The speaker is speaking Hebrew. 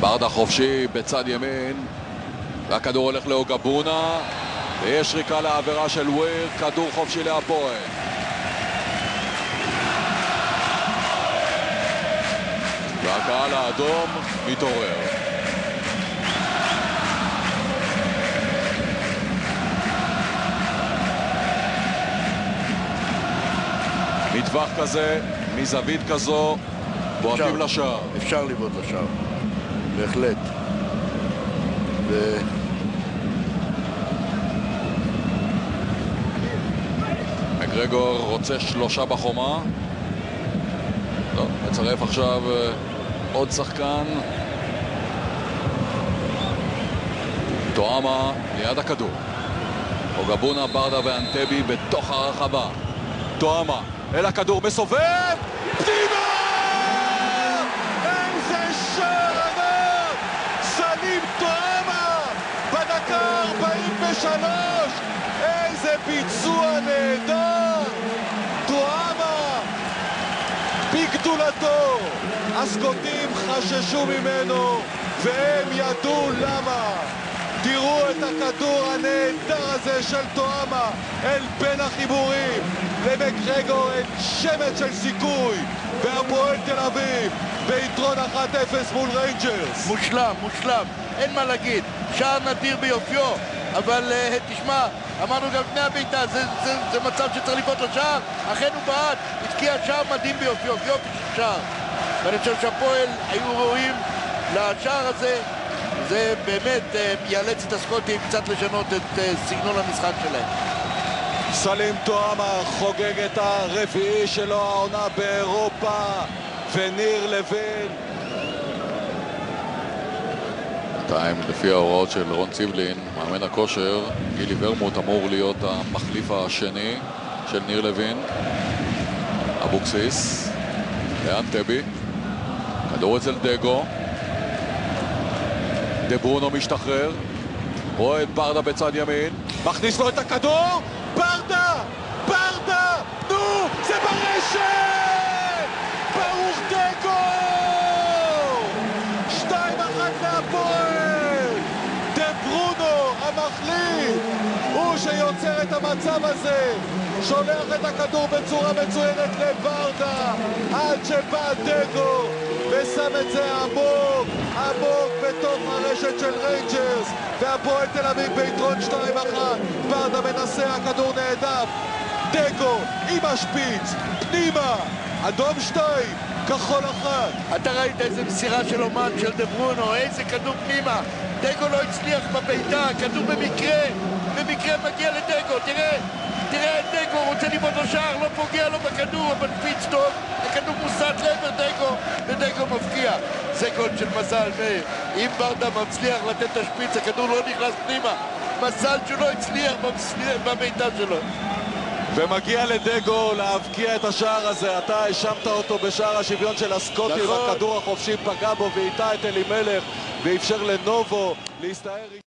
ברדה חופשי בצד ימין, והכדור הולך לאוגבונה, ויש שריקה לעבירה של וויר, כדור חופשי להפועל. והקהל האדום מתעורר. מטווח כזה, מזווית כזו, בועטים לשער. אפשר לבעוט לשער, בהחלט. מקרגור רוצה 3 בחומה. לא, מצרף עכשיו עוד שחקן. טועמה ליד הכדור. אוגבונה, ברדה ואנטבי בתוך הרחבה. טועמה אל הכדור, מסובב, פנימה! איזה שער ענק! סלים טועמה בדקה 43! איזה ביצוע נהדר! טועמה בגדולתו! הסקוטים חששו ממנו והם ידעו למה. תראו את הכדור הנהדר הזה של טועמה אל בין החיבורים. למקרגור אין שמץ של סיכוי, והפועל תל אביב ביתרון 1-0 מול ריינג'רס. מושלם, מושלם, אין מה להגיד. שער נדיר ביופיו, אבל תשמע, אמרנו גם לפני הביתה, זה מצב שצריך לבעוט לשער. אכן הוא בעט, התקיע שער מדהים ביופיו, יופי של שער. ואני חושב שהפועל היו ראויים לשער הזה. זה באמת יאלץ את הסקוטים קצת לשנות את סגנון המשחק שלהם. סלים טועמה חוגג את הרביעי שלו העונה באירופה, וניר לוין. בינתיים לפי ההוראות של רון ציבלין, מאמן הכושר, גילי ורמוט אמור להיות המחליף השני של ניר לוין. אבוקסיס לאנטבי, כדור אצל דגו, דברונו משתחרר, רואה את ברדה בצד ימין, מכניס לו את הכדור, ברדה! ברדה! נו! זה ברשת! ברוך דגו! 2-1 להפועל! דברונו המחליף הוא שיוצר את המצב הזה, שולח את הכדור בצורה מצוינת לברדה עד שבא דגו ושם את זה עמוק עמוק בתוך הרשת של ריינג'רס, והפועל תל אביב ביתרון 2-1. ברדה מנסה, הכדור נהדף, דגו עם השפיץ פנימה, אדום 2, כחול 1. אתה ראית איזה מסירה של אומן של דברונו, איזה כדור פנימה. דגו לא הצליח בביתה, הכדור במקרה מגיע לדגו. תראה את דגו, רוצה לבעוט לשער, לא פוגע לו בכדור, אבל קפיץ טוב, הכדור מוסט לעבר דגו, ודגו מפקיע. זה גול של מזל, מאיר. אם ברדה מצליח לתת את השפיץ, הכדור לא נכנס פנימה. מזל שהוא לא הצליח בביתה שלו. ומגיע לדגו להבקיע את השער הזה. אתה האשמת אותו בשער השוויון של הסקוטים. נכון. הכדור החופשי פגע בו ואיתה את אלימלך ואפשר לנובו להסתער.